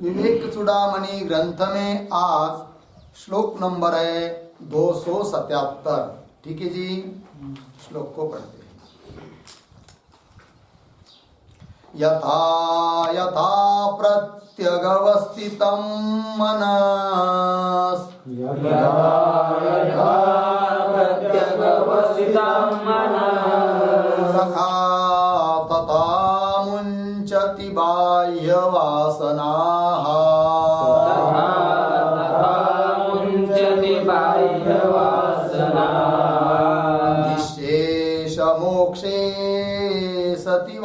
विवेक चूड़ामणि ग्रंथ में आज श्लोक नंबर है 277। ठीक है जी, श्लोक को पढ़ते हैं। यथा यथा प्रत्यगवस्थितं मनस् तथा तथा मुञ्चति बाह्यवासनाः निःशेष मोक्षे सति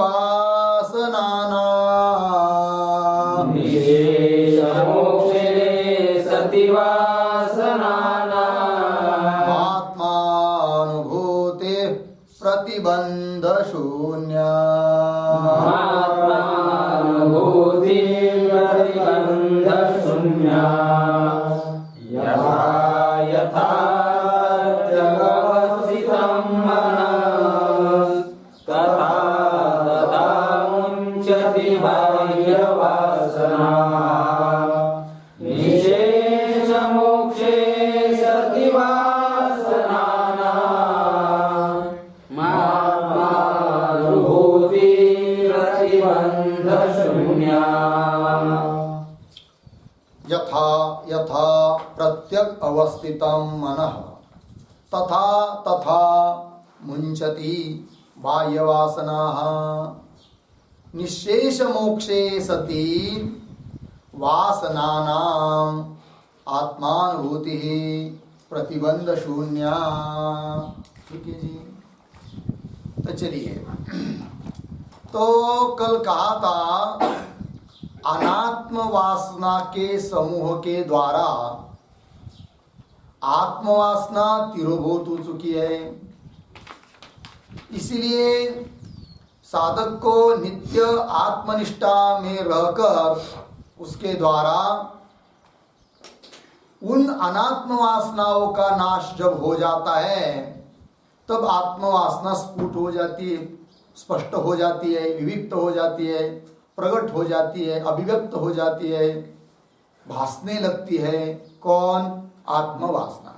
आत्मानुभूति प्रतिबंध शून्य यथा यथा जगवस्थितं मनस् तथा तथा मुञ्चति बाह्यवासनाः निःशेष मोक्षे सति वासनानाम् आत्मानुभूति प्रतिबन्ध शून्या। यथा यथा प्रत्यक अवस्थितं मनः तथा तथा मुञ्चति बाह्यवासनाः निःशेष मोक्षे सति वासनानाम् आत्मानुभूति प्रतिबंध शून्या। ठीक है जी, तो चलिए, तो कल कहा था अनात्म वासना के समूह के द्वारा आत्मवासना तिरोभूत हो चुकी है। इसलिए साधक को नित्य आत्मनिष्ठा में रहकर उसके द्वारा उन अनात्म वासनाओं का नाश जब हो जाता है तब आत्मवासना स्फुट हो जाती है, स्पष्ट हो जाती है, विविक्त हो जाती है, प्रकट हो जाती है, अभिव्यक्त हो जाती है, भासने लगती है। कौन? आत्मवासना।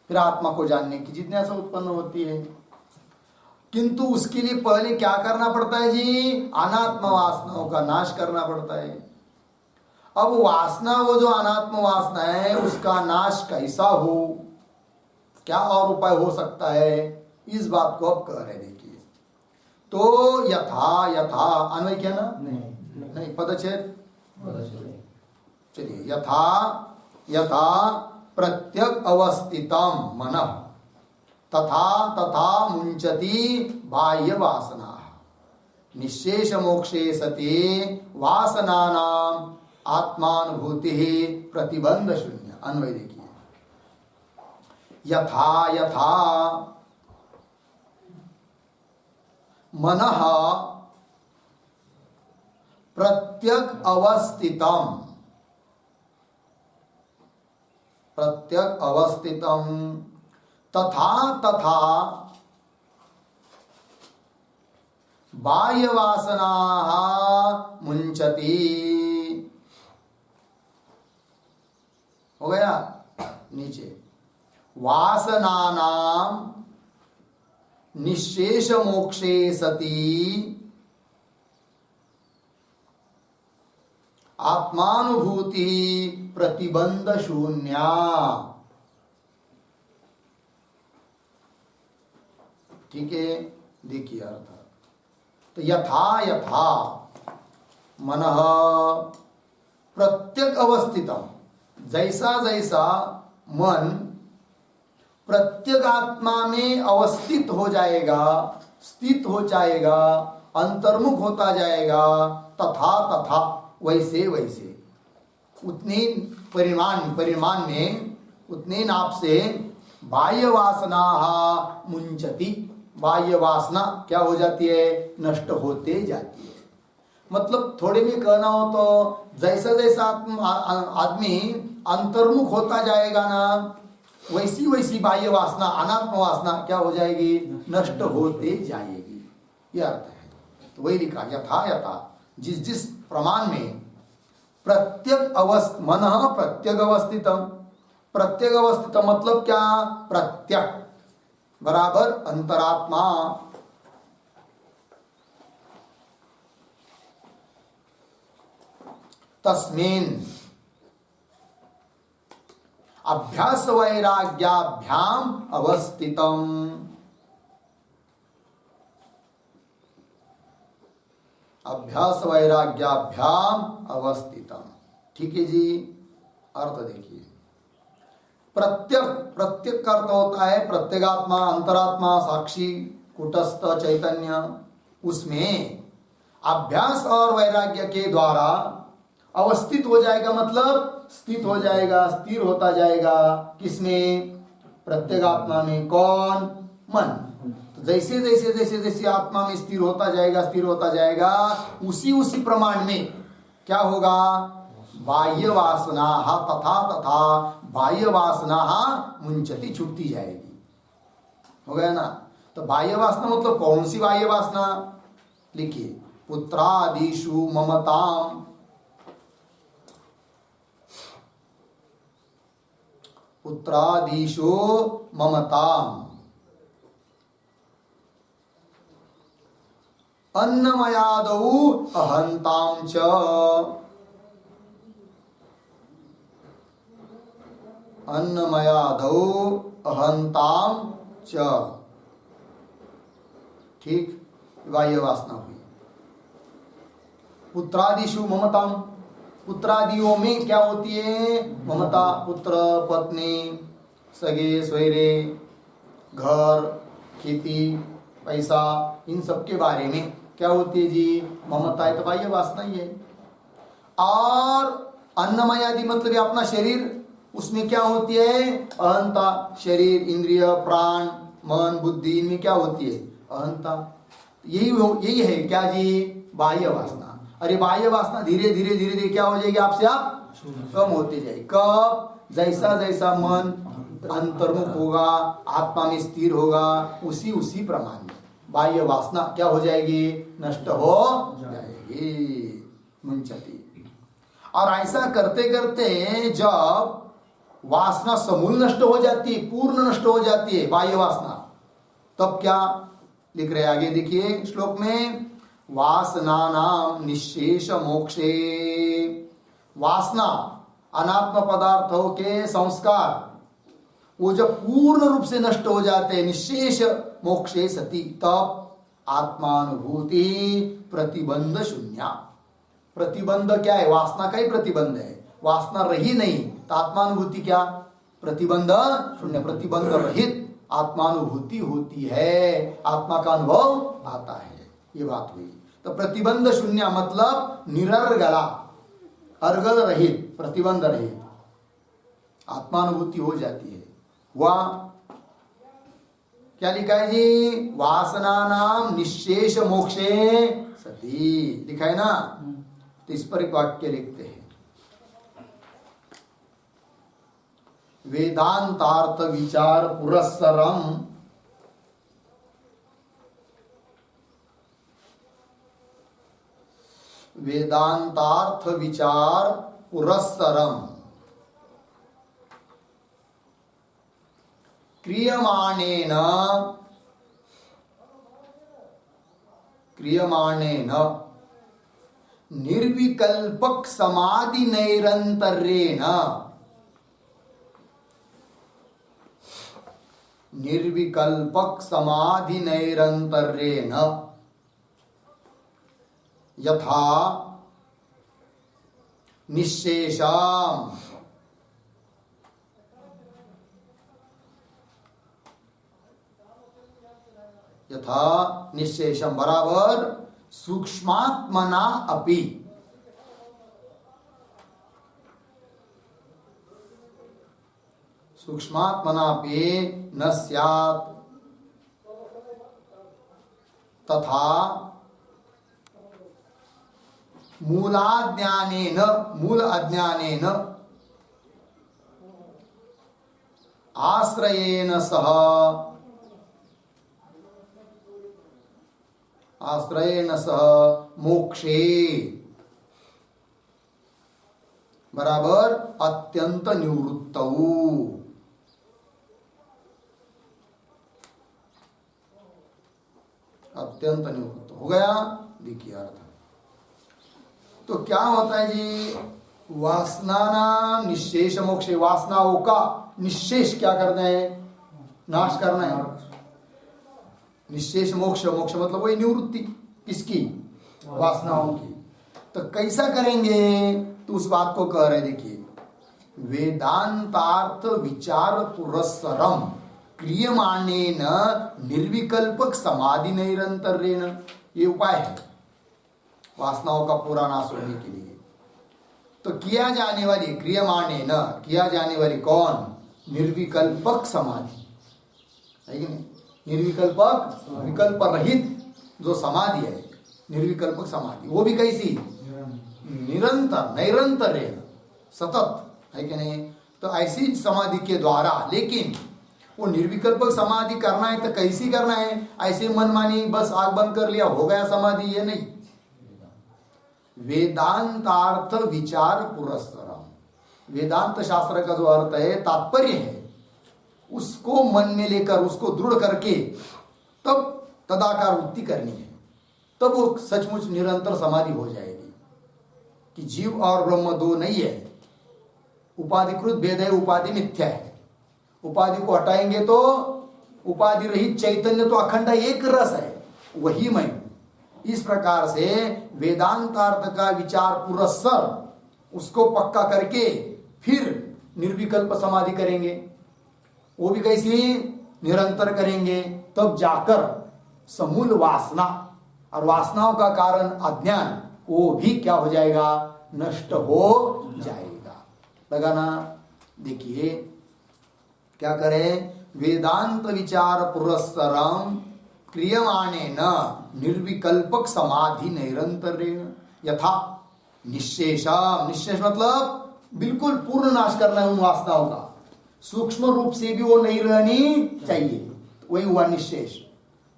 फिर आत्मा को जानने की जिज्ञासा उत्पन्न होती है। किंतु उसके लिए पहले क्या करना पड़ता है जी? अनात्म वासनाओं का नाश करना पड़ता है। अब वासना, वो जो अनात्म वासना है उसका नाश कैसा हो, क्या और उपाय हो सकता है, इस बात को अब कह रहे। देखिए, तो यथा यथा अन्वय क्या ना? नहीं, पदच्छेद। चलिए, यथा यथा प्रत्यक अवस्थितं मनः तथा तथा मुञ्चति बाह्य वासना निःशेष मोक्षे सति वासनानाम् आत्मानुभूति प्रतिबंध शून्य। अन्वय देखिए, यथा यथा मनः प्रत्यक अवस्थितं तथा तथा बाह्य वासनाः मुञ्चति। हो गया? नीचे वासनानां निःशेष मोक्षे सति आत्मानुभूति प्रतिबंध शून्या। ठीक है, देखिए अर्थ। तो यथा यथा मनः प्रत्यक अवस्थितम, जैसा जैसा मन प्रत्येक आत्मा में अवस्थित हो जाएगा, स्थित हो जाएगा, अंतर्मुख होता जाएगा, तथा तथा वैसे वैसे उतने परिमाण में उतने नाप से बाह्य वासना मुंचति, बाह्य वासना क्या हो जाती है? नष्ट होते जाती है। मतलब थोड़े में कहना हो तो जैसा जैसा आदमी अंतर्मुख होता जाएगा ना, वैसी वैसी बाह्य वासना, अनात्म वासना क्या हो जाएगी? नष्ट होते जाएगी। यह अर्थ है। तो वही लिखा, यथा यथा, जिस जिस प्रमाण में मन प्रत्यग अवस्थितम। प्रत्यग अवस्थित मतलब क्या? प्रत्यक बराबर अंतरात्मा। तस्मिन् अभ्यास वैराग्याभ्याम अवस्थितम। अभ्यास वैराग्याभ्याम अवस्थितम। ठीक है जी। अर्थ देखिए, प्रत्यक, प्रत्यक का अर्थ होता है प्रत्यगात्मा, अंतरात्मा, साक्षी, कुटस्थ चैतन्य। उसमें अभ्यास और वैराग्य के द्वारा अवस्थित हो जाएगा, मतलब स्थित हो जाएगा, स्थिर होता जाएगा। किसमें? प्रत्यगात्मा में। कौन? मन। तो जैसे जैसे जैसे जैसे आत्मा में स्थिर होता जाएगा, स्थिर होता जाएगा, उसी उसी प्रमाण में क्या होगा? बाह्य वासना तथा तथा बाह्य वासना मुंचती, छूटती जाएगी। हो गया ना? तो बाह्य वासना मतलब कौन सी बाह्य वासना? लिखिए, पुत्रादिषु ममताम। पुत्रादिषु ममताम अन्नमयादौ अहंताम च। अन्नमयादौ अहंताम च। ठीक, बाह्य वासना हुई। पुत्रादिषु ममताम, पुत्रादियों में क्या होती है? ममता। पुत्र, पत्नी, सगे स्वैरे, घर, खेती, पैसा, इन सब के बारे में क्या होती है जी? ममता है। तो बाह्य वासना ही है। और अन्नमय आदि मतलब अपना शरीर, उसमें क्या होती है? अहंता। शरीर, इंद्रिय, प्राण, मन, बुद्धि, इनमें क्या होती है? अहंता। यही है क्या जी? बाह्य वासना। अरे बाह्य वासना धीरे धीरे धीरे धीरे क्या हो जाएगी? आपसे आप कम होते जाएगी। कब? जैसा जैसा मन अंतर्मुख होगा, आत्मा में स्थिर होगा, उसी उसी प्रमाण में बाह्य वासना क्या हो जाएगी? नष्ट हो जाएगी, मुंचती। और ऐसा करते करते जब वासना समूल नष्ट हो जाती है, पूर्ण नष्ट हो जाती है बाह्य वासना, तब क्या लिख रहे? आगे देखिए श्लोक में, वासनानाम निःशेष मोक्षे। वासना अनात्म पदार्थों के संस्कार वो जब पूर्ण रूप से नष्ट हो जाते हैं, निःशेष मोक्षे सती, तब आत्मानुभूति प्रतिबंध शून्य। प्रतिबंध क्या है? वासना का ही प्रतिबंध है। वासना रही नहीं तो आत्मानुभूति क्या? प्रतिबंध शून्य। प्रतिबंध रहित आत्मानुभूति होती है, आत्मा का अनुभव आता है। ये बात हुई। तो प्रतिबंध शून्य मतलब निरर्गला, अर्गल रहित, प्रतिबंध रहित आत्मानुभूति हो जाती है। वह क्या लिखा है जी? वासना नाम निःशेष मोक्षे सती लिखा है ना। तो इस पर एक वाक्य लिखते हैं, वेदांतार्थ विचार पुरस्सरम। वेदांतार्थ विचार पुरस्सरम क्रियमाणेन निर्विकल्पक समाधि नैरंतर्येण, निर्विकल्पक समाधि नैरंतर्येण यथा निःशेषम, यथा निःशेषम बराबर सूक्ष्मात्मना अपि। सूक्ष्मात्मनापि न स्यात् तथा मूलाज्ञानेन, मूल अज्ञानेन आश्रयेन सह, आश्रयेन सह मोक्षे बराबर अत्यंत निवृत्त। अत्यंत निवृत्त हो गया। देखिए अर्थ तो क्या होता है जी, वासना निशेष मोक्ष, वासनाओं का निशेष क्या करना है, नाश करना है। निशेष मोक्ष, मोक्ष मतलब वही निवृत्ति, किसकी, वासनाओं की। तो कैसा करेंगे, तो उस बात को कह रहे, देखिए वेदांतार्थ विचार पुरस्सरम क्रियमाणेन निर्विकल्पक समाधि निरंतरेण, ये उपाय है वासनाओं का पूरा नाश होने के लिए। तो किया जाने वाली, क्रियमाणेन किया जाने वाली कौन, निर्विकल्पक समाधि है कि नहीं, निर्विकल्पक विकल्प रहित जो समाधि है, निर्विकल्पक समाधि, वो भी कैसी, निरंतर निरंतर सतत है कि नहीं। तो ऐसी समाधि के द्वारा, लेकिन वो निर्विकल्पक समाधि करना है तो कैसी करना है, ऐसे मनमानी बस आग बंद कर लिया हो गया समाधि, ये नहीं। वेदांतार्थ विचार पुरस्सरम, वेदांत शास्त्र का जो अर्थ है, तात्पर्य है, उसको मन में लेकर उसको दृढ़ करके तब तदाकार वृत्ति करनी है, तब वो सचमुच निरंतर समाधि हो जाएगी। कि जीव और ब्रह्म दो नहीं है, उपाधिकृत भेद है, उपाधि मिथ्या है। उपाधि को हटाएंगे तो उपाधि रहित चैतन्य तो अखंड एक रस है, वही मैं हूं। इस प्रकार से वेदांतार्थ का विचार पुरस्सर उसको पक्का करके फिर निर्विकल्प समाधि करेंगे, वो भी कैसी, निरंतर करेंगे, तब जाकर समूल वासना और वासनाओं का कारण अज्ञान, वो भी क्या हो जाएगा, नष्ट हो जाएगा। लगाना, देखिए क्या करें, वेदांत विचार पुरस्सरम क्रियमाणेन निर्विकल्पक समाधि निरंतरेण यथा निश्शेषम, निश्शेष मतलब बिल्कुल पूर्ण नाश करना है उन वासनाओं का, सूक्ष्म रूप से भी वो नहीं रहनी चाहिए, वही हुआ निश्शेष।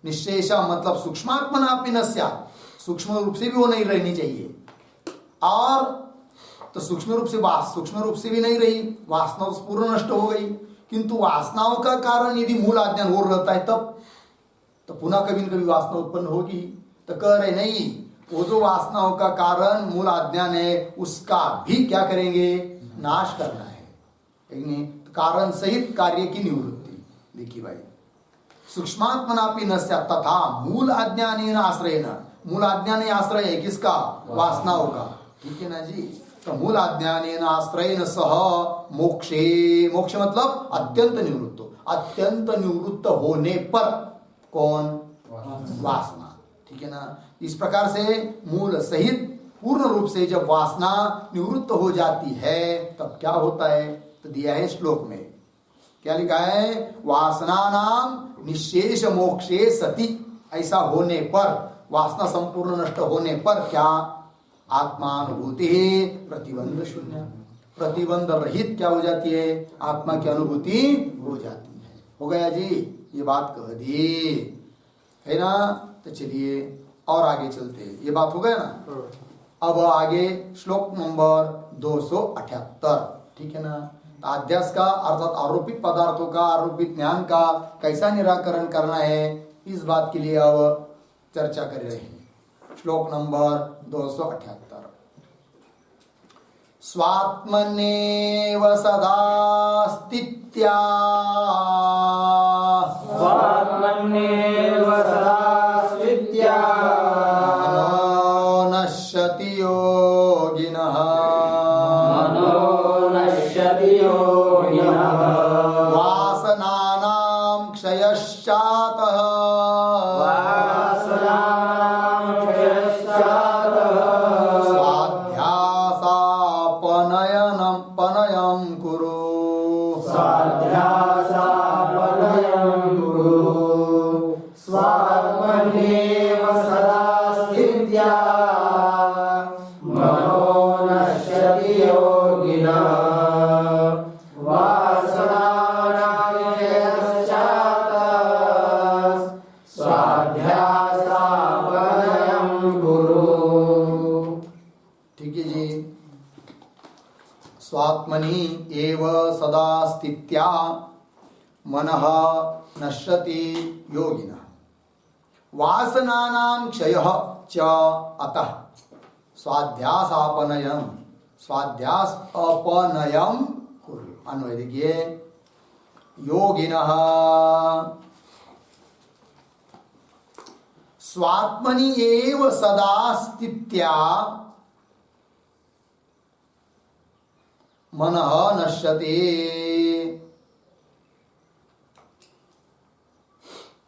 निश्शेषम मतलब सूक्ष्मात्मनापि न स्यात्, सूक्ष्म रूप से भी वो नहीं रहनी चाहिए। और तो सूक्ष्म रूप से भी नहीं रही, वासना पूर्ण नष्ट हो गई। किंतु वासनाओं का कारण यदि मूल अज्ञान और रहता है तब तो पुनः कभी न कभी वासना उत्पन्न होगी। तो कह रहे नहीं, वो जो वासनाओं का कारण मूल अज्ञान है उसका भी क्या करेंगे, नाश करना है, तो कारण सहित कार्य की निवृत्ति। देखिए भाई, सूक्ष्मात्मनापि न स्यात् तथा मूल अज्ञानेन आश्रयेण, मूल अज्ञान आश्रय है किसका, वासनाओं का, ठीक है ना जी। तो मूल अज्ञानेन आश्रयेण सह मोक्षे, मोक्ष मतलब अत्यंत निवृत्त, अत्यंत निवृत्त होने पर कौन, वासना, ठीक है ना। इस प्रकार से मूल सहित पूर्ण रूप से जब वासना निवृत्त हो जाती है तब क्या होता है, तो दिया है श्लोक में, क्या लिखा है, वासना नाम निशेष मोक्षे सति, ऐसा होने पर, वासना संपूर्ण नष्ट होने पर क्या, आत्मानुभूति प्रतिबंध शून्य, प्रतिबंध रहित क्या हो जाती है, आत्मा की अनुभूति हो जाती है। हो गया जी, ये बात कह दी है ना। तो चलिए और आगे चलते, ये बात हो गया ना। अब आगे श्लोक नंबर 278, ठीक है ना। अध्यास का अर्थात आरोपित पदार्थों का, आरोपित ज्ञान का कैसा निराकरण करना है, इस बात के लिए अब चर्चा कर रहे हैं। श्लोक नंबर 278, स्वात्मनेव सदा स्थित्या, स्वात्मन्येव सदा स्थित्या मनो नश्यति योगिनः, मनो नश्यति योगिनः, वासनानां क्षयश्चातः, वासनानां क्षयश्चातः, पनयं कुरु, स्वाध्यासापनयं कुरु, स्वात्मन्येव सदा स्थित्या मनो नश्यति योगिनः, वासनानां क्षयश्चातः, स्वाध्यासापनयं कुरु। ठीक है जी। स्थित्या मनः नश्यति योगिनः वासनानां क्षयः च अतः स्वाध्यासापनयम् कुरु। अन्वय देखिए, योगिनः स्वात्मनि एव सदा स्थित्या मनः नश्यते।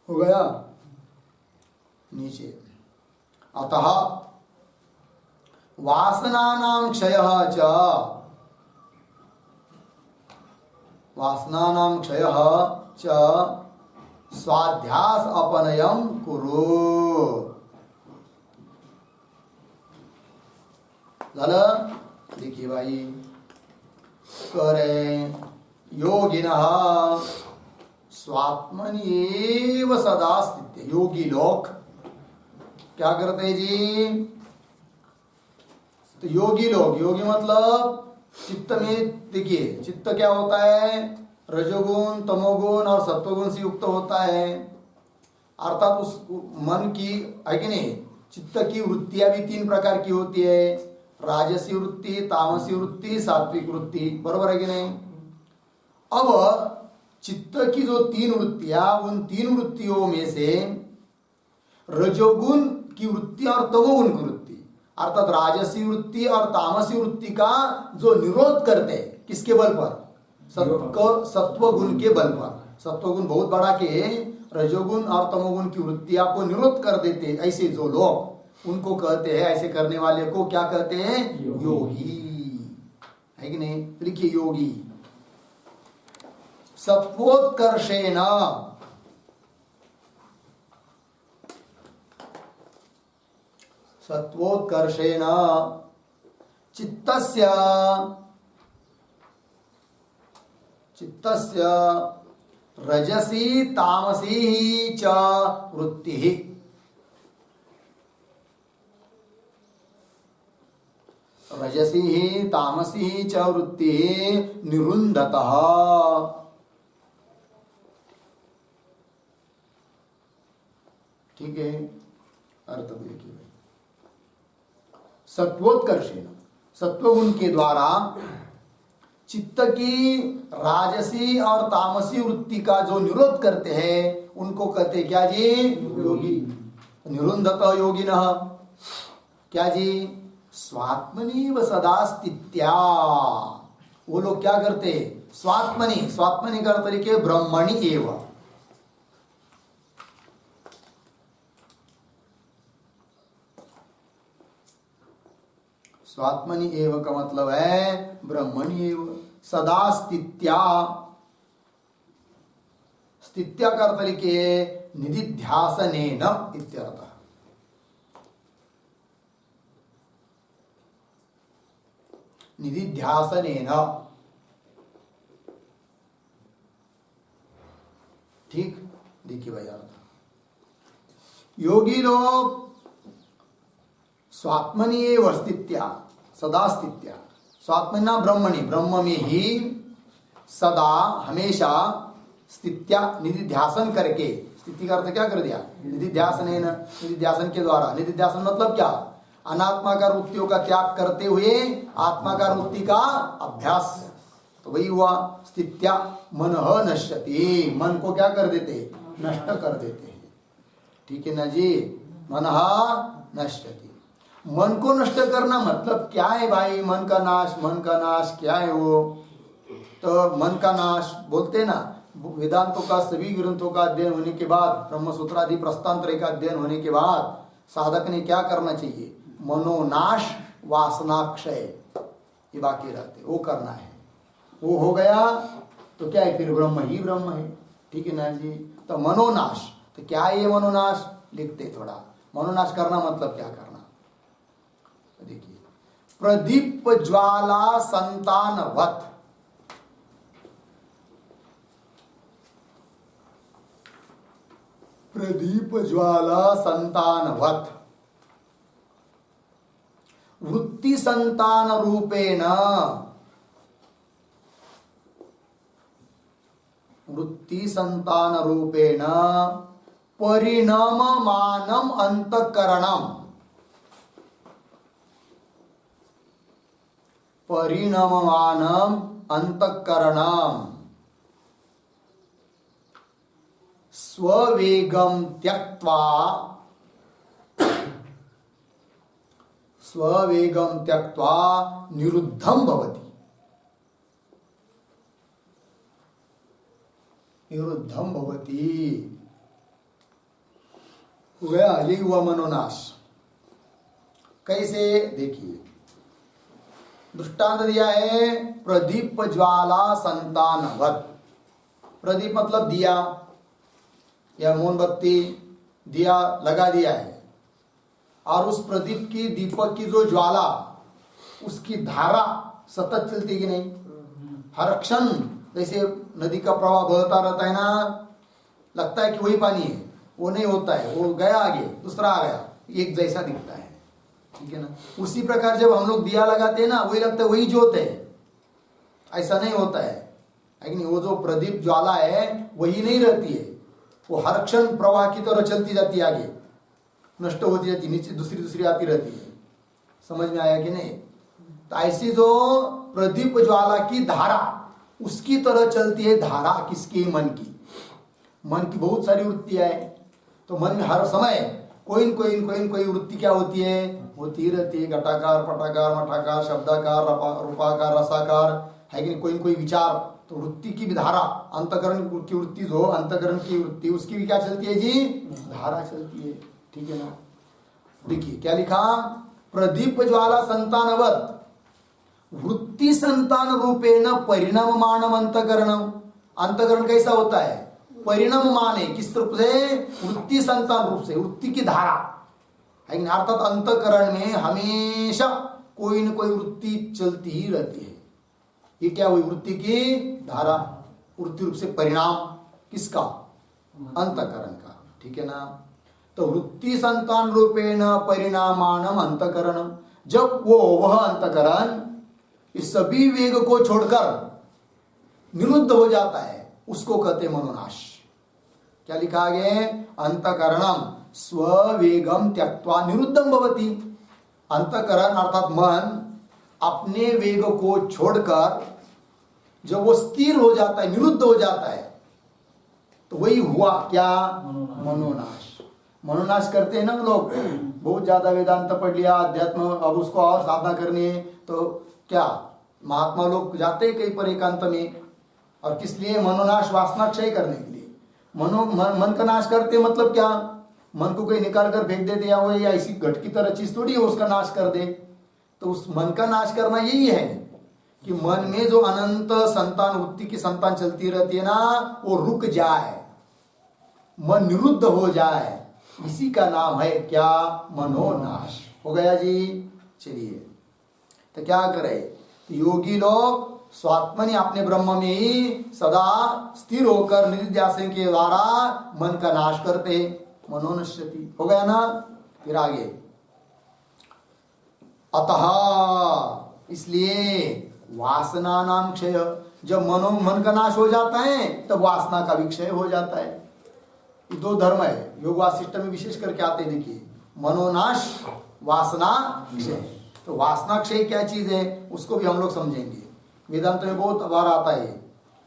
हो गया नीचे। अतः वासनानां क्षयः च स्वाध्यास अपनयम कुरु। देखिए भाई, करे योगिनः स्वात्मन्येव सदा स्थित। योगी लोग क्या करते हैं जी? तो योगी लोग, योगी मतलब चित्त में, देखिए चित्त क्या होता है? रजोगुण, तमोगुण और सत्वगुण से युक्त होता है। अर्थात उस मन की, है कि नहीं, चित्त की वृत्तियां भी तीन प्रकार की होती है, राजसी वृत्ति, तामसी वृत्ति, सात्विक वृत्ति, बरोबर है कि नहीं? अब चित्त की जो तीन वृत्तियां, उन तीन वृत्तियों में से रजोगुण की वृत्ति और तमोगुण की वृत्ति, अर्थात राजसी वृत्ति और तामसी वृत्ति का जो निरोध करते हैं, किसके बल पर? सत्वगुण के बल पर। सत्वगुण बहुत बढ़ा के रजोगुण और तमोगुण की वृत्तियां को निरोध कर देते, ऐसे जो लोग, उनको कहते हैं, ऐसे करने वाले को क्या कहते हैं? योगी, है कि नहीं? लिखिए, योगी सत्वोत्कर्षेण चित्तस्य रजसी तामसी च वृत्तिः, रजसी तामसी च वृत्तिः निरुन्धतः। ठीक है, अर्थ देखिए, सत्वोत्कर्षेण, सत्वगुण के द्वारा चित्त की राजसी और तामसी वृत्ति का जो निरोध करते हैं, उनको कहते हैं क्या जी? योगी। निरुन्धत योगिनः क्या जी? स्वात्मनीव सदा स्थित्या। वो लोग क्या करते? स्वात्मनि, स्वात्मनि का अर्थ लिखिए ब्रह्मणि एव। स्वात्मनि एव का मतलब है ब्रह्मणि एव। सदा स्थित्या, स्थित्या का अर्थ लिखिए निधिध्यासनेन इत्यर्थः। निधिध्यासनेन, ठीक। देखिए भाई अर्थ, योगी लोग स्वात्मनि एव स्थित्या, सदा स्थित्या, स्वात्मना ब्रह्मणि, ब्रह्म में ही सदा हमेशा स्थित्या, निधिध्यासन करके। स्थिति का अर्थ क्या कर दिया? निधिध्यासनेन, निधिध्यासन के द्वारा। निधिध्यासन मतलब क्या? अनात्माकार वृत्तियों का त्याग करते हुए आत्माकार वृत्ति का अभ्यास, तो वही हुआ स्थित्या। मनः नश्यति, मन को क्या कर देते? नष्ट कर देते हैं। ठीक है ना जी? मनः नश्यति, मन को नष्ट करना मतलब क्या है भाई? मन का नाश, मन का नाश क्या है वो? तो मन का नाश बोलते हैं ना, वेदांतों का सभी ग्रंथों का अध्ययन होने के बाद, ब्रह्मसूत्र आदि प्रस्थानत्रय का अध्ययन होने के बाद साधक ने क्या करना चाहिए? मनोनाश वासनाक्षय, ये बाकी रहते, वो करना है। वो हो गया तो क्या है? फिर ब्रह्म ही ब्रह्म है। ठीक है ना जी? तो मनोनाश, तो क्या है ये मनोनाश? लिखते थोड़ा, मनोनाश करना मतलब क्या करना? देखिए, प्रदीप ज्वाला संतानवत, प्रदीप ज्वाला संतानवत वृत्ति संतान रूपेण वृत्ति संतान रूपेण परिणममानम अंतःकरणम, परिणममानम अंतःकरणम स्ववेगम त्यक्त्वा, स्ववेगम त्यक्त्वा निरुद्धम भवति, निरुद्धम भवति। हो गया, यही हुआ मनोनाश। कैसे? देखिए, दृष्टांत दिया है प्रदीप ज्वाला संतानवत। प्रदीप मतलब दिया या मोमबत्ती, दिया लगा दिया है और उस प्रदीप की, दीपक की जो ज्वाला, उसकी धारा सतत चलती कि नहीं? हर क्षण जैसे नदी का प्रवाह बहता रहता है ना, लगता है कि वही पानी है, वो नहीं होता है, वो गया आगे, दूसरा आ गया, एक जैसा दिखता है, ठीक है ना। उसी प्रकार जब हम लोग दिया लगाते हैं ना, वही लगता है वही ज्योत है, ऐसा नहीं होता है कि नहीं? वो जो प्रदीप ज्वाला है वही नहीं रहती है, वो हर क्षण प्रवाह की तरह चलती जाती है, आगे नष्ट होती जाती, नीचे दूसरी आती रहती है। समझ में आया कि नहीं? तो ऐसी जो प्रदीप ज्वाला की धारा, उसकी तरह चलती है धारा किसकी? मन की। मन की बहुत सारी वृत्तियां हैं, तो मन में हर समय कोई न कोई वृत्ति क्या होती है? होती रहती है। घटाकार, पटाकार, मठाकार, शब्दाकार, रूपाकार, रसाकार, है कि नहीं? कोई न कोई विचार, तो वृत्ति की भी धारा, अंतकरण की वृत्ति जो, अंतकरण की वृत्ति, उसकी भी क्या चलती है जी? धारा चलती है, ठीक है ना। देखिए क्या लिखा, प्रदीप ज्वाला संतानवत वृत्ति संतान रूपेण परिणममानम अंतकरणम। अंतकरण कैसा होता है? परिणममान है, किस रूप से? वृत्ति संतान रूप से, वृत्ति की धारा है, अर्थात अंतकरण में हमेशा कोई न कोई वृत्ति चलती ही रहती है। ये क्या हुई? वृत्ति की धारा, वृत्ति रूप से परिणाम किसका? अंतकरण का, ठीक है ना। तो वृत्ति संतान रूपेण परिणामानम अंतकरणम, जब वह अंतकरण इस सभी वेग को छोड़कर निरुद्ध हो जाता है, उसको कहते मनोनाश। क्या लिखा आगे? अंतकरणम स्ववेगम त्यक्त्वा निरुद्धम भवति। अंतकरण अर्थात मन अपने वेग को छोड़कर जब वो स्थिर हो जाता है, निरुद्ध हो जाता है, तो वही हुआ क्या? मनोनाश। मनोनाश करते हैं ना लोग, बहुत ज्यादा वेदांत पढ़ लिया, अध्यात्म, अब उसको और साधना करनी है, तो क्या महात्मा लोग जाते हैं कहीं पर एकांत में, और किस लिए? मनोनाश, वासना क्षय करने के लिए। मन का नाश करते मतलब क्या? मन को कोई निकाल कर फेंक देते, या वो या इसी घट की तरह चीज थोड़ी है उसका नाश कर दे। तो उस मन का नाश करना यही है कि मन में जो अनंत संतान वृत्ति की संतान चलती रहती है ना, वो रुक जाए, मन निरुद्ध हो जाए, इसी का नाम है क्या? मनोनाश। हो गया जी। चलिए, तो क्या करे? योगी लोग स्वात्मनि, अपने ब्रह्म में ही सदा स्थिर होकर निधिध्यासन के द्वारा मन का नाश करते, मनोनश्यति। हो गया ना। फिर आगे, अतः इसलिए वासना नाम क्षय, जब मन का नाश हो जाता है तब वासना का भी क्षय हो जाता है। ये दो धर्म है, योग वासिष्ठ में विशेष करके आते हैं। देखिए, मनोनाश, वासना क्षय। तो वासना क्षय क्या चीज है उसको भी हम लोग समझेंगे। वेदांत में बहुत बार आता है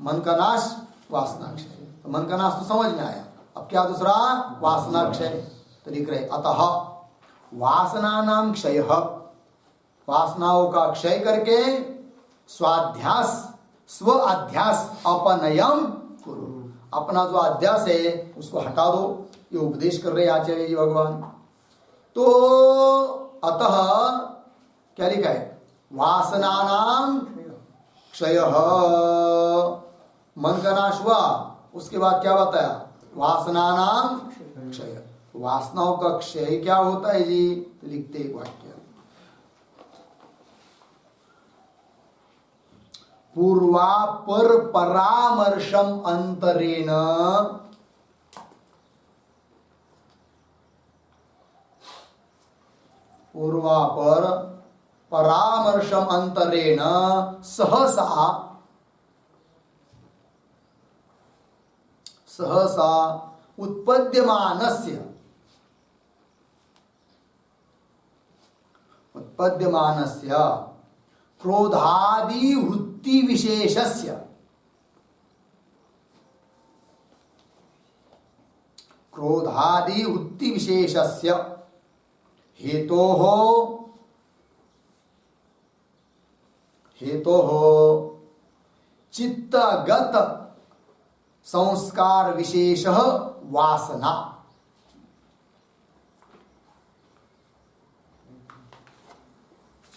मन का नाश, वासना क्षय। तो मन का नाश तो समझ में आया, अब क्या दूसरा? वासना क्षय। तो लिख रहे अतः वासना नाम क्षय, वासनाओं का क्षय करके स्वाध्यास, स्व अध्यास अपनयम कुरु, अपना जो अध्यास है उसको हटा दो। ये उपदेश कर रहे आचार्य जी भगवान। तो अतः क्या लिखा है? वासना नाम क्षय, मन का नाश हुआ, उसके बाद क्या बताया? वासना नाम क्षय। वासनाओं का क्षय क्या होता है जी? तो लिखते एक वाक्य, पूर्वापर परामर्शम अंतरेण, पूर्वापर परामर्शम अंतरेण सहसा सहसा उत्पद्यमानस्य क्रोधादि वृत्ति विशेषस्य हेतोः चित्तगत संस्कार विशेषः वासना।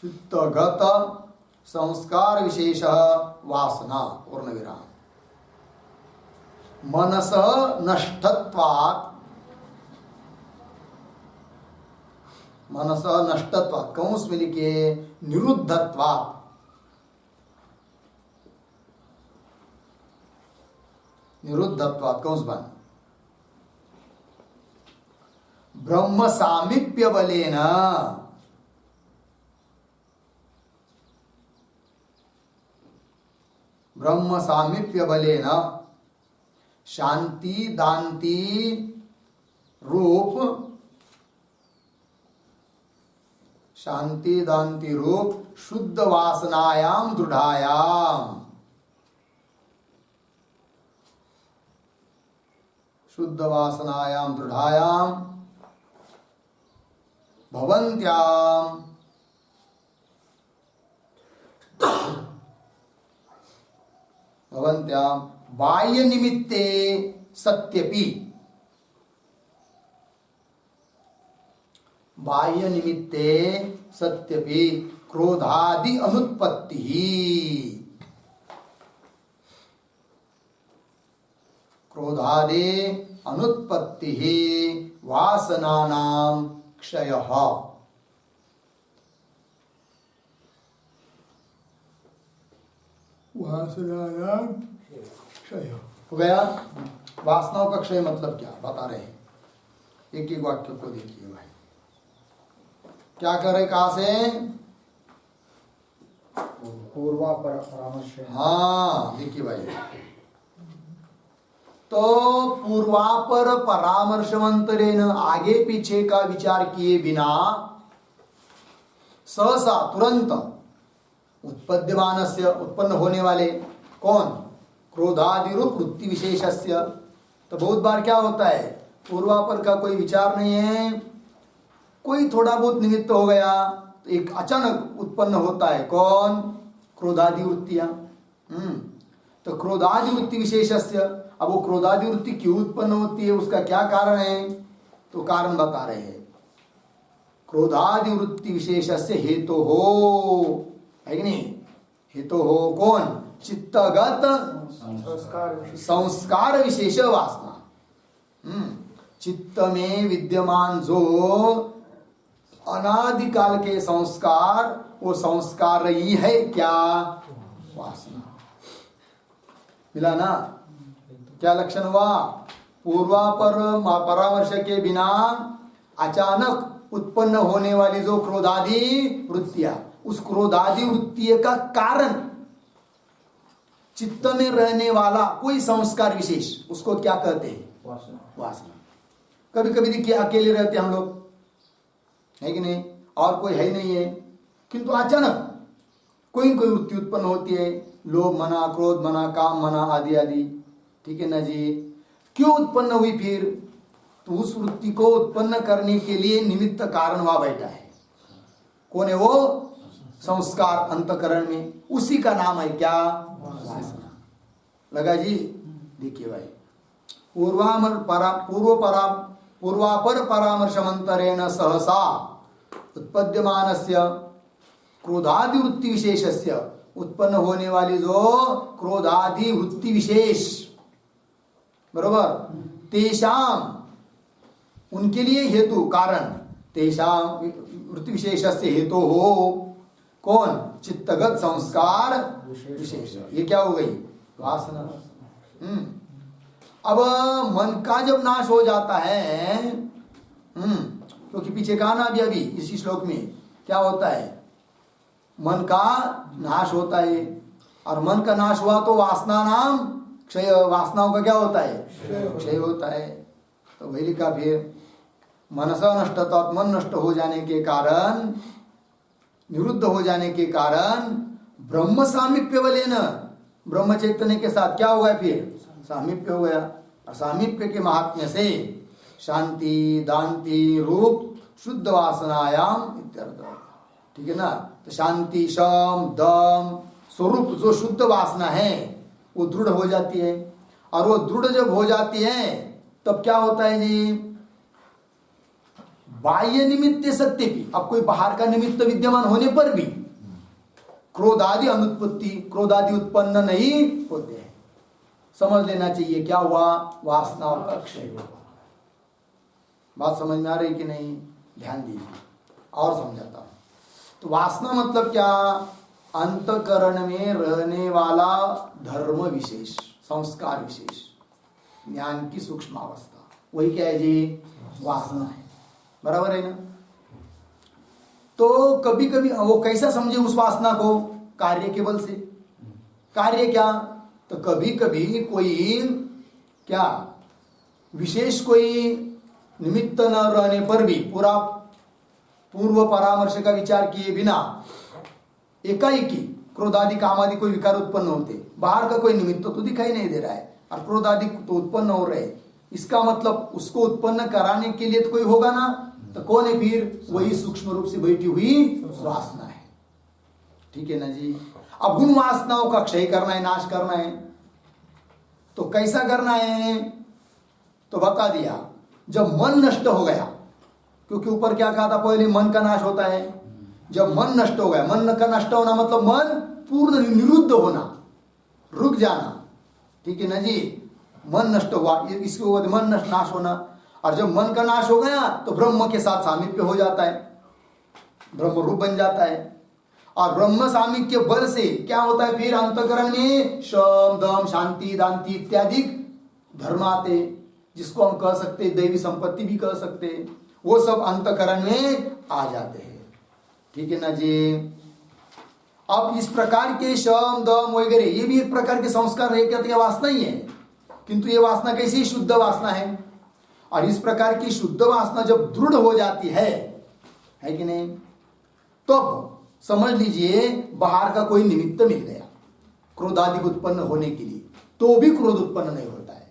चित्तगत संस्कार विशेषः वासना पूर्ण विराम। मनसः नष्टत्वात् कौंस में लिखे निरुद्धत्वात् कौंस बन ब्रह्म सामीप्य बलेन शांति दांति रूप शुद्ध वासनायाम दृढ़ायाम भवन्त्याम बाह्य निमित्ते सत्यपि क्रोधादि अनुत्पत्तिः वासनानां क्षयः। हो गया। वासनाओं का क्षय मतलब क्या बता रहे हैं, एक एक वाक्य को देखिए भाई। क्या करे, कहा से पूर्वापर परामर्श। हाँ देखिए भाई, तो पूर्वापर परामर्शवंतरेण आगे पीछे का विचार किए बिना सहसा तुरंत उत्पद्यमानस्य उत्पन्न होने वाले कौन, क्रोधादि रूप वृत्ति विशेषस्य। तो बहुत बार क्या होता है, पूर्वापर का कोई विचार नहीं है, कोई थोड़ा बहुत निमित्त हो गया तो एक अचानक उत्पन्न होता है कौन, क्रोधादि वृत्तियां। तो क्रोधादि वृत्ति विशेषस्य, अब वो क्रोधादि वृत्ति क्यों उत्पन्न होती है, उसका क्या कारण है, तो कारण बता रहे हैं। क्रोधादि वृत्ति विशेषस्य हेतु हो, है कि नहीं, हेतु हो कौन, चित्तगत संस्कार विशेष वासना। चित्त में विद्यमान जो अनादिकाल के संस्कार, वो संस्कार ही है क्या, वासना। मिला ना, क्या लक्षण हुआ, पूर्वापर परामर्श के बिना अचानक उत्पन्न होने वाली जो क्रोधादि वृत्तियां, उस क्रोधादि वृत्ति का कारण चित्त में रहने वाला कोई संस्कार विशेष, उसको क्या कहते हैं, वासना। कभी कभी देखिए अकेले रहते हम लोग, है कि नहीं, और कोई है ही नहीं है, किंतु अचानक कोई कोई वृत्ति उत्पन्न होती है, लोभ मना, क्रोध मना, काम मना, आदि आदि, ठीक है ना जी। क्यों उत्पन्न हुई फिर, तो उस वृत्ति को उत्पन्न करने के लिए निमित्त कारण हुआ बैठा है, कौन है वो, संस्कार अंतकरण में, उसी का नाम है क्या, वासना। लगा जी। देखिए भाई, पूर्वापर परामर्शमंतरेण सहसा उत्पद्यमानस्य क्रोधादि वृत्ति विशेषस्य, उत्पन्न होने वाली जो क्रोधादि वृत्ति विशेष, बरोबर, तेषाम उनके लिए हेतु कारण, तेषाम वृत्ति विशेषस्य हेतु हो कौन, चित्तगत संस्कार विशेष। ये क्या हो गई, वासना। अब मन का जब नाश हो जाता है, क्योंकि पीछे कहा ना अभी इसी श्लोक में क्या होता है, मन का नाश होता है, और मन का नाश हुआ तो वासना नाम क्षय वासनाओं का क्या होता है? क्षय होता है। तो वही लिखा फिर मनसा नष्टता, मन नष्ट हो जाने के कारण, निरुद्ध हो जाने के कारण ब्रह्म सामीप्य वाले न, ब्रह्म चैतन्य के साथ क्या हो गया? फिर सामीप्य हो गया। और सामीप्य के महात्म्य से शांति दांति रूप शुद्ध वासनायाम इत्यर्थ। ठीक है ना? तो शांति, शम, दम स्वरूप जो शुद्ध वासना है वो दृढ़ हो जाती है। और वो दृढ़ जब हो जाती है तब क्या होता है जी? बाह्य निमित्त सत्य भी, अब कोई बाहर का निमित्त विद्यमान होने पर भी क्रोधादि अनुत्पत्ति, क्रोधादि उत्पन्न नहीं होते हैं। समझ लेना चाहिए क्या हुआ? वासनाओं का क्षय हुआ। बात समझ में आ रही कि नहीं? ध्यान दीजिए और समझाता हूं। तो वासना मतलब क्या? अंतकरण में रहने वाला धर्म विशेष, संस्कार विशेष, ज्ञान की सूक्ष्म अवस्था, वही क्या है जी? वासना है। बराबर है ना? तो कभी कभी वो कैसा समझे उस वासना को? कार्य के बल से। कार्य क्या? तो कभी कभी कोई क्या विशेष कोई निमित्त न रहने पर भी, पूरा पूर्व परामर्श का विचार किए बिना एकाएकी क्रोधादि कामादि कोई विकार उत्पन्न होते, बाहर का कोई निमित्त तो दिखाई नहीं दे रहा है और क्रोधादि तो उत्पन्न हो रहे, इसका मतलब उसको उत्पन्न कराने के लिए तो कोई होगा ना? तो कौन है फिर? वही सूक्ष्म रूप से बैठी हुई वासना है। ठीक है ना जी? अब उन वासनाओं का क्षय करना है, नाश करना है। तो कैसा करना है? तो बता दिया, जब मन नष्ट हो गया, क्योंकि ऊपर क्या कहा था पहले? मन का नाश होता है। जब मन नष्ट हो गया, मन का नष्ट होना मतलब मन पूर्ण निरुद्ध होना, रुक जाना। ठीक है ना जी? मन नष्ट हुआ, इसके बाद मन नाश होना। और जब मन का नाश हो गया तो ब्रह्म के साथ सामीप्य हो जाता है, ब्रह्म रूप बन जाता है। और ब्रह्म सामीप्य के बल से क्या होता है फिर? अंतकरण में शम, दम, शांति, दांति इत्यादि धर्म आते, जिसको हम कह सकते दैवी संपत्ति भी कह सकते, वो सब अंतकरण में आ जाते हैं। ठीक है ना जी? अब इस प्रकार के शम, दम वगैरह ये भी एक प्रकार के संस्कार है, क्या वासना ही है, किंतु ये वासना कैसी? शुद्ध वासना है। और इस प्रकार की शुद्ध वासना जब दृढ़ हो जाती है कि नहीं, तब समझ लीजिए बाहर का कोई निमित्त मिल गया क्रोधादि उत्पन्न होने के लिए, तो भी क्रोध उत्पन्न नहीं होता है।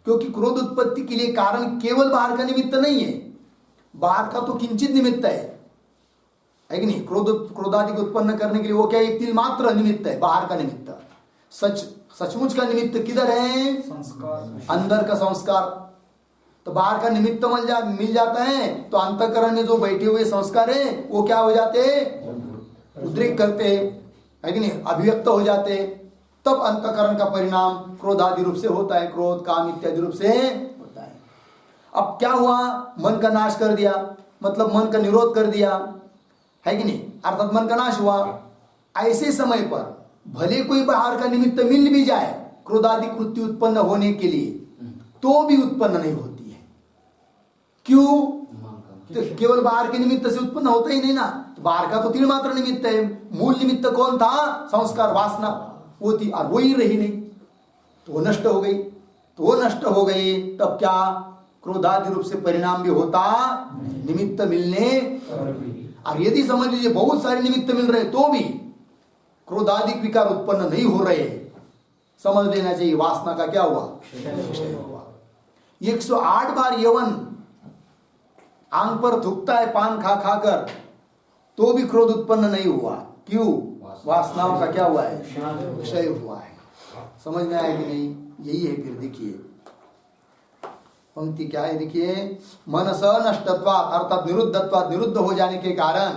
क्योंकि क्रोध उत्पत्ति के लिए कारण केवल बाहर का निमित्त नहीं है, बाहर का तो किंचित निमित्त है कि नहीं? क्रोधादि उत्पन्न करने के लिए वो क्या? एक तिल मात्र निमित्त है, बाहर का निमित्त। सचमुच का निमित्त किधर है? संस्कार, अंदर का संस्कार। तो बाहर का निमित्त मिल जाता है तो अंतःकरण में जो बैठे हुए संस्कार है वो क्या हो जाते? उद्रेक करते है कि नहीं? अभिव्यक्त हो जाते। तब अंतःकरण का परिणाम क्रोधादि रूप से होता है, क्रोध, काम इत्यादि रूप से होता है। अब क्या हुआ? मन का नाश कर दिया, मतलब मन का निरोध कर दिया, है कि नहीं? अर्थात मन का नाश हुआ। ऐसे समय पर भले कोई बाहर का निमित्त मिल भी जाए क्रोधादि कृत्य उत्पन्न होने के लिए, तो भी उत्पन्न नहीं होती है। क्यों? तो केवल बाहर के निमित्त से उत्पन्न होता ही नहीं ना। तो बाहर का तो तीन मात्र निमित्त है, मूल निमित्त कौन था? संस्कार, वासना, वो थी और वही रही नहीं, तो वो नष्ट हो गई। तो वो नष्ट हो गई तब क्या? क्रोधादि रूप से परिणाम भी होता निमित्त मिलने। और यदि समझ लीजिए बहुत सारे निमित्त मिल रहे तो भी क्रोधादि विकार उत्पन्न नहीं हो रहे, समझ लेना चाहिए वासना का क्या हुआ? क्षय हुआ। 108 बार यवन आंख पर थूकता है पान खा खाकर, तो भी क्रोध उत्पन्न नहीं हुआ। क्यों? वासनाओं का क्या हुआ है? क्षय हुआ है। समझ में आया कि नहीं? यही है। फिर देखिए पंक्ति क्या है, देखिए, मनस नष्टत्वात् अर्थात निरुद्धत्वात्, निरुद्ध हो जाने के कारण,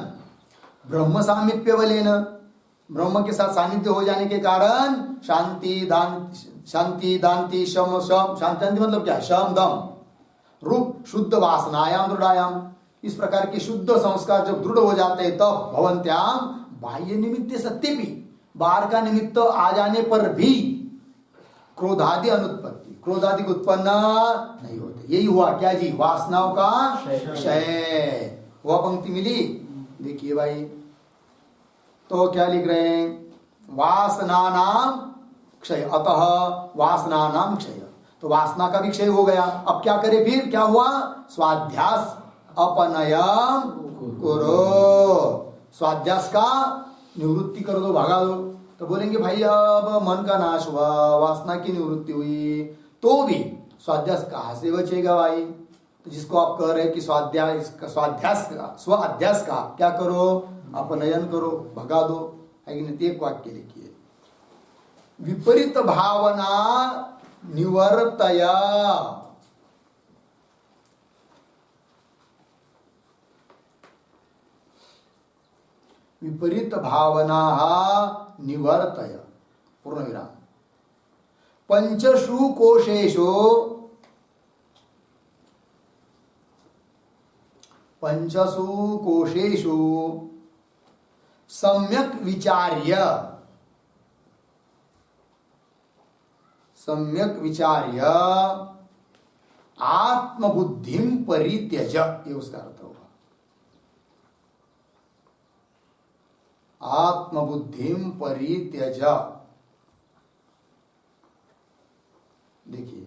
ब्रह्म सामीप्य बलेन, ब्रह्म के साथ सानिध्य हो जाने के कारण, शांति दांति शम, शांति मतलब क्या? शम, दम रूप शुद्ध वासनायाम दृढ़ायाम, इस प्रकार के शुद्ध संस्कार जब दृढ़ हो जाते हैं तब भवन्त्याम बाह्य निमित्त सत्य भी, बाहर का निमित्त आ जाने पर भी क्रोधादि अनुत्पत्ति, क्रोधादि उत्पन्न नहीं होते। यही हुआ क्या जी? वासनाओं का क्षय। वह पंक्ति मिली, देखिए भाई। तो क्या लिख रहे हैं? वासना नाम क्षय, अतः वासना नाम क्षय। तो वासना का भी क्षय हो गया। अब क्या करे, फिर क्या हुआ, स्वाध्यास अपनयम करो, स्वाध्यास का निवृत्ति कर दो, भगा दो। तो बोलेंगे भाई अब मन का नाश हुआ, वासना की निवृत्ति हुई, तो भी स्वाध्यास कहाँ से बचेगा भाई। तो जिसको आप कह रहे हैं कि स्वाध्यास का स्व अध्यास का क्या करो, अपनयन करो, भगा दो, है कि नहीं। एक वाक्य लिखिए, विपरीत भावना निवर्तय, विपरीत भावना निवर्तय, पूर्ण विराम। पंचषु कोशेषु, पंचषु कोशेषु सम्यक विचार्य, सम्यक विचार्य आत्मबुद्धिम परित्यज, ये उसका अर्थ होगा। आत्मबुद्धिम परित्यज, देखिए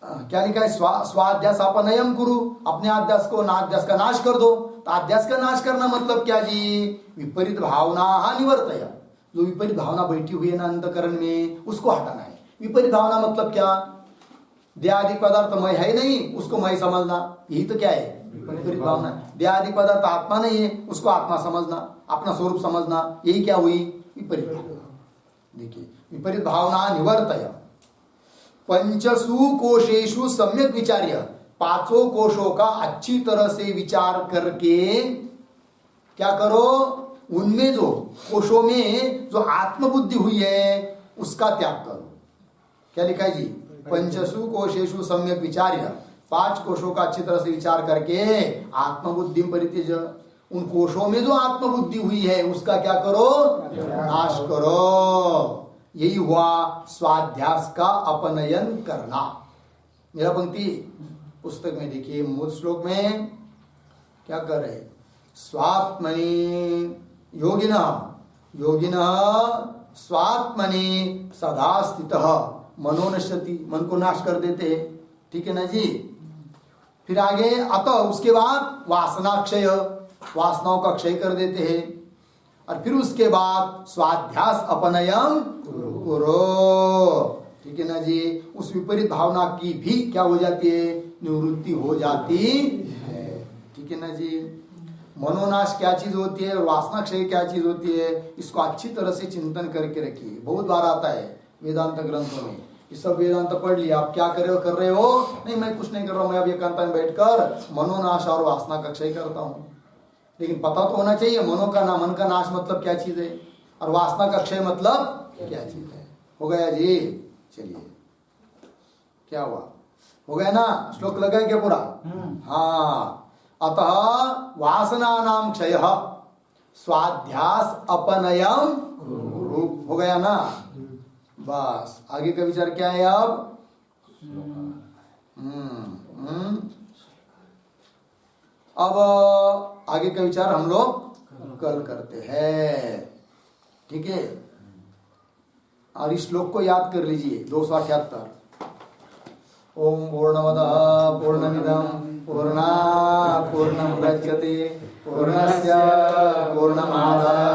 क्या लिखा है, स्वाध्यास अपनयम कुरु, अपने अध्यास को अध्यास का नाश कर दो। तो अध्यास का नाश करना मतलब क्या जी, विपरीत भावना निवर्तय, जो विपरीत भावना बैठी हुई है ना अंतकरण में, उसको हटाना है। विपरीत भावना मतलब क्या, देहादि पदार्थ मैं है नहीं, उसको मैं समझना, यही तो क्या है विपरीत भावना। देहादि पदार्थ आत्मा नहीं है, उसको आत्मा समझना, अपना स्वरूप समझना, यही क्या हुई, विपरीत भावना। देखिए, विपरीत भावना निवर्तय, पंचसु कोशेषु सम्यक विचार्य, पांचों कोशों का अच्छी तरह से विचार करके क्या करो, उनमें जो कोशों में जो आत्मबुद्धि हुई है उसका त्याग करो। क्या लिखा है जी, पंचसु कोशेषु सम्यक विचार्य, पांच कोशों का अच्छी तरह से विचार करके आत्मबुद्धि परित्यज, उन कोशों में जो आत्मबुद्धि हुई है उसका क्या करो, नाश करो। यही हुआ स्वाध्यास का अपनयन करना। मेरा पंक्ति पुस्तक में देखिए, मूल श्लोक में क्या कर रहे, स्वात्मनि योगिनः स्वात्मनि सदा स्थितः मनो नश्यति, मन को नाश कर देते हैं, ठीक है ना जी। फिर आगे अतः, उसके बाद वासना क्षय, वासनाओं का क्षय कर देते हैं। और फिर उसके बाद स्वाध्यास अपनयम करो, ठीक है ना जी। उस विपरीत भावना की भी क्या हो जाती है, निवृत्ति हो जाती है, ठीक है ना जी। मनोनाश क्या चीज होती है और वासना क्षय क्या चीज होती है, इसको अच्छी तरह से चिंतन करके रखिए। बहुत बार आता है वेदांत ग्रंथों में, ये सब वेदांत पढ़ लिया, आप क्या कर रहे हो, नहीं मैं कुछ नहीं कर रहा हूं, मैं अब एकांत में बैठकर मनोनाश और वासना का क्षय करता हूं। लेकिन पता तो होना चाहिए मन का नाश मतलब क्या चीज है और वासना का क्षय मतलब क्या चीज है। हो गया जी, चलिए क्या हुआ, हो गया ना, श्लोक लगा क्या पूरा, हाँ। अतः वासना नाम क्षय स्वाध्यास अपनयम रूप, हो गया ना। बस आगे का विचार क्या है अब, अब आगे का विचार हम लोग कल करते हैं, ठीक है। और इस श्लोक को याद कर लीजिए, 278। ओम पूर्णमदः पूर्णमिदं पूर्णात् पूर्णमुदच्यते पूर्णस्य पूर्णमादाय